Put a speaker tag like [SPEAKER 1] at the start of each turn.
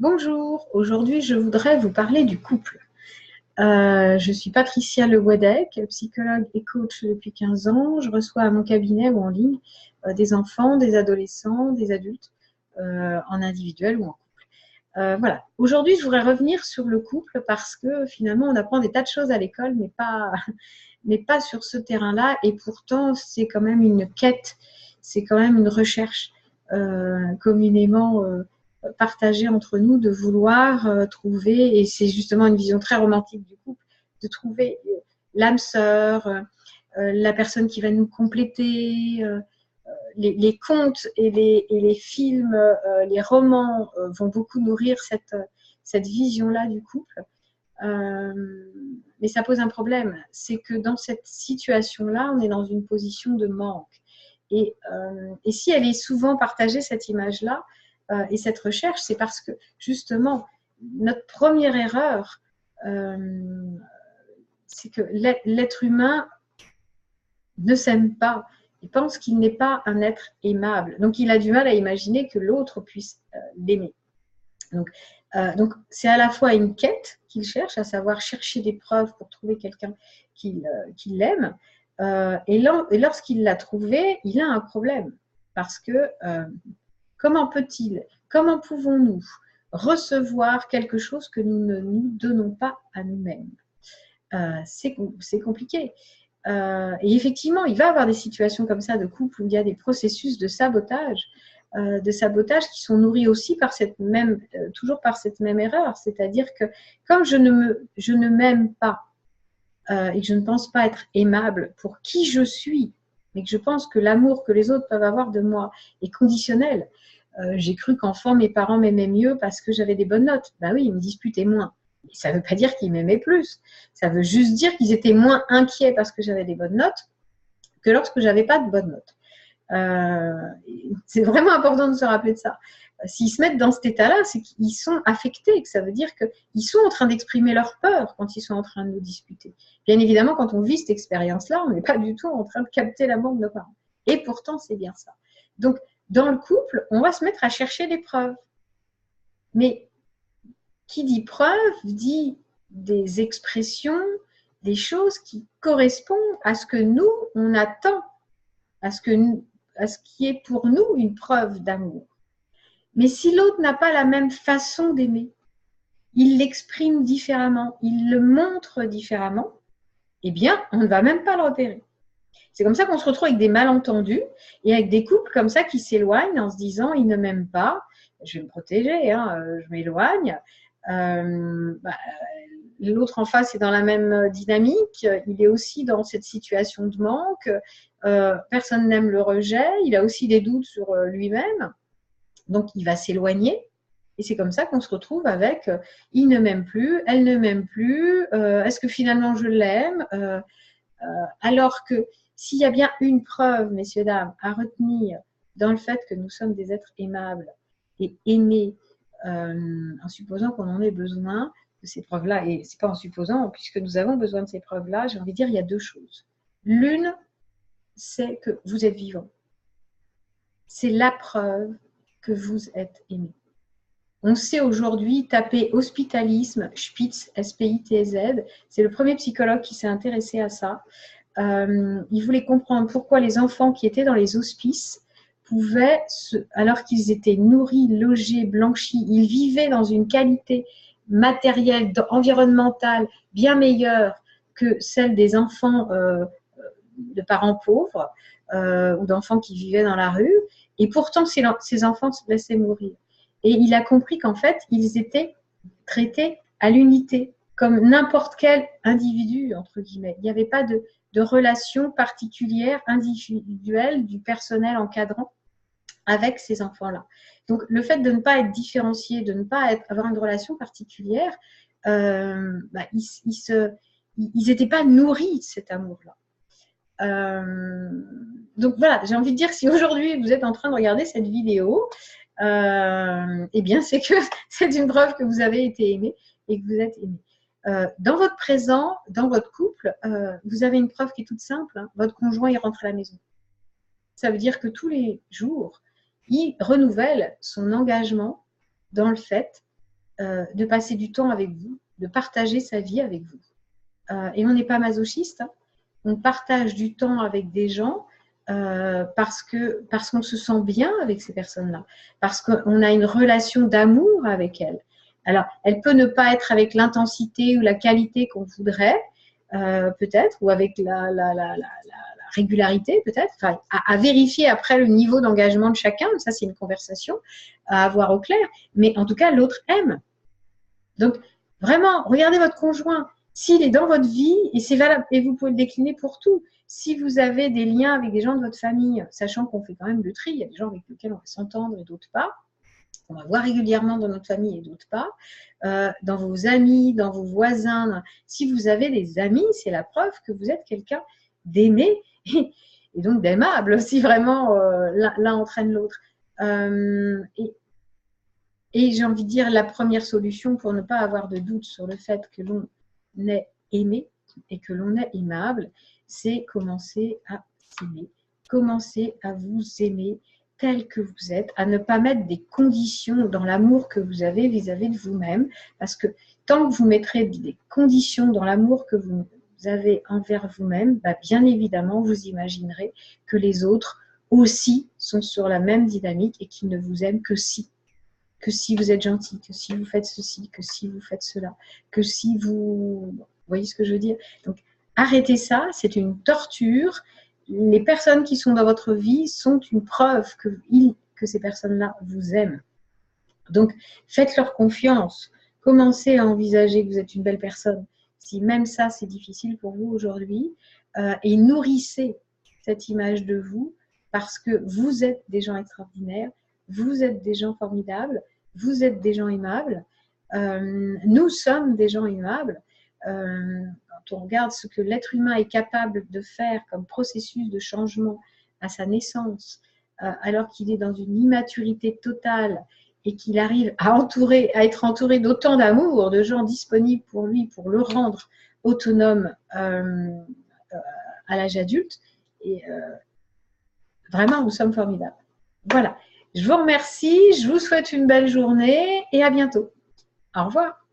[SPEAKER 1] Bonjour, aujourd'hui je voudrais vous parler du couple. Je suis Patricia Leguadec, psychologue et coach depuis 15 ans. Je reçois à mon cabinet ou en ligne des enfants, des adolescents, des adultes, en individuel ou en couple. Voilà. Aujourd'hui je voudrais revenir sur le couple parce que finalement on apprend des tas de choses à l'école mais pas sur ce terrain-là, et pourtant c'est quand même une quête, c'est quand même une recherche communément partagée entre nous, de vouloir trouver, et c'est justement une vision très romantique du couple, de trouver l'âme sœur, la personne qui va nous compléter. Les contes et les films, les romans vont beaucoup nourrir cette vision-là du couple. Mais ça pose un problème, c'est que dans cette situation-là, on est dans une position de manque. Et si elle est souvent partagée, cette image-là, et cette recherche, c'est parce que justement, notre première erreur, c'est que l'être humain ne s'aime pas. Il pense qu'il n'est pas un être aimable. Donc, il a du mal à imaginer que l'autre puisse l'aimer. Donc, c'est à la fois une quête qu'il cherche, à savoir chercher des preuves pour trouver quelqu'un qui l'aime. Et lorsqu'il l'a trouvé, il a un problème. Parce que comment pouvons-nous recevoir quelque chose que nous ne nous donnons pas à nous-mêmes? C'est compliqué. Et effectivement, il va y avoir des situations comme ça de couple où il y a des processus de sabotage qui sont nourris aussi par toujours par cette même erreur. C'est-à-dire que comme je ne m'aime pas et que je ne pense pas être aimable pour qui je suis, mais que je pense que l'amour que les autres peuvent avoir de moi est conditionnel. J'ai cru qu'enfant, mes parents m'aimaient mieux parce que j'avais des bonnes notes. Ben oui, ils me disputaient moins. Ça ne veut pas dire qu'ils m'aimaient plus. Ça veut juste dire qu'ils étaient moins inquiets parce que j'avais des bonnes notes que lorsque je n'avais pas de bonnes notes. C'est vraiment important de se rappeler de ça. S'ils se mettent dans cet état-là, c'est qu'ils sont affectés, que ça veut dire qu'ils sont en train d'exprimer leur peur quand ils sont en train de nous disputer. Bien évidemment, quand on vit cette expérience-là, on n'est pas du tout en train de capter l'amour de nos parents. Et pourtant, c'est bien ça. Donc, dans le couple, on va se mettre à chercher des preuves. Mais qui dit preuve dit des expressions, des choses qui correspondent à ce que nous, on attend, à ce qui est pour nous une preuve d'amour. Mais si l'autre n'a pas la même façon d'aimer, il l'exprime différemment, il le montre différemment, eh bien, on ne va même pas le repérer. C'est comme ça qu'on se retrouve avec des malentendus et avec des couples comme ça qui s'éloignent en se disant « il ne m'aime pas, je vais me protéger, je m'éloigne ». L'autre en face est dans la même dynamique, il est aussi dans cette situation de manque, personne n'aime le rejet, il a aussi des doutes sur lui-même, donc il va s'éloigner. Et c'est comme ça qu'on se retrouve avec il ne m'aime plus, elle ne m'aime plus, est-ce que finalement je l'aime, alors que s'il y a bien une preuve, messieurs, dames, à retenir dans le fait que nous sommes des êtres aimables et aimés, en supposant qu'on en ait besoin de ces preuves-là, et ce n'est pas en supposant, puisque nous avons besoin de ces preuves-là, j'ai envie de dire, il y a deux choses. L'une, c'est que vous êtes vivant. C'est la preuve que vous êtes aimé. On sait aujourd'hui taper hospitalisme, Spitz, S-P-I-T-Z, c'est le premier psychologue qui s'est intéressé à ça. Il voulait comprendre pourquoi les enfants qui étaient dans les hospices pouvaient, alors qu'ils étaient nourris, logés, blanchis, ils vivaient dans une qualité matérielle, environnementale bien meilleure que celle des enfants de parents pauvres ou d'enfants qui vivaient dans la rue. Et pourtant, ces enfants se laissaient mourir. Et il a compris qu'en fait, ils étaient traités à l'unité, comme n'importe quel individu, entre guillemets. Il n'y avait pas de relation particulière, individuelle, du personnel encadrant avec ces enfants-là. Donc, le fait de ne pas être différencié, de ne pas avoir une relation particulière, ils n'étaient pas nourris de cet amour-là. Donc voilà, j'ai envie de dire, si aujourd'hui vous êtes en train de regarder cette vidéo, eh bien c'est que c'est une preuve que vous avez été aimé et que vous êtes aimé. Dans votre présent, dans votre couple, vous avez une preuve qui est toute simple, hein. Votre conjoint, il rentre à la maison. Ça veut dire que tous les jours, il renouvelle son engagement dans le fait de passer du temps avec vous, de partager sa vie avec vous. Et on n'est pas masochiste, hein. On partage du temps avec des gens parce qu'on se sent bien avec ces personnes-là, parce qu'on a une relation d'amour avec elles. Alors, elle peut ne pas être avec l'intensité ou la qualité qu'on voudrait, peut-être, ou avec la régularité, peut-être, enfin, à vérifier après le niveau d'engagement de chacun. Ça, c'est une conversation à avoir au clair. Mais en tout cas, l'autre aime. Donc, vraiment, regardez votre conjoint. S'il est dans votre vie, et c'est valable, et vous pouvez le décliner pour tout. Si vous avez des liens avec des gens de votre famille, sachant qu'on fait quand même le tri, il y a des gens avec lesquels on va s'entendre et d'autres pas, on va voir régulièrement dans notre famille et d'autres pas, dans vos amis, dans vos voisins. Si vous avez des amis, c'est la preuve que vous êtes quelqu'un d'aimé et donc d'aimable, si vraiment l'un entraîne l'autre. Et j'ai envie de dire, la première solution pour ne pas avoir de doute sur le fait que l'on est aimé et que l'on est aimable, c'est commencer à s'aimer, commencer à vous aimer tel que vous êtes, à ne pas mettre des conditions dans l'amour que vous avez vis-à-vis de vous-même, parce que tant que vous mettrez des conditions dans l'amour que vous avez envers vous-même, bah bien évidemment, vous imaginerez que les autres aussi sont sur la même dynamique et qu'ils ne vous aiment que si vous êtes gentil, que si vous faites ceci, que si vous faites cela, que si vous... Vous voyez ce que je veux dire? Donc, arrêtez ça, c'est une torture. Les personnes qui sont dans votre vie sont une preuve que ces personnes-là vous aiment. Donc, faites-leur confiance. Commencez à envisager que vous êtes une belle personne. Si même ça, c'est difficile pour vous aujourd'hui, et nourrissez cette image de vous parce que vous êtes des gens extraordinaires, vous êtes des gens formidables, vous êtes des gens aimables, nous sommes des gens aimables. Quand on regarde ce que l'être humain est capable de faire comme processus de changement à sa naissance, alors qu'il est dans une immaturité totale et qu'il arrive à être entouré d'autant d'amour, de gens disponibles pour lui, pour le rendre autonome à l'âge adulte, et vraiment, nous sommes formidables. Voilà. Je vous remercie, je vous souhaite une belle journée et à bientôt. Au revoir.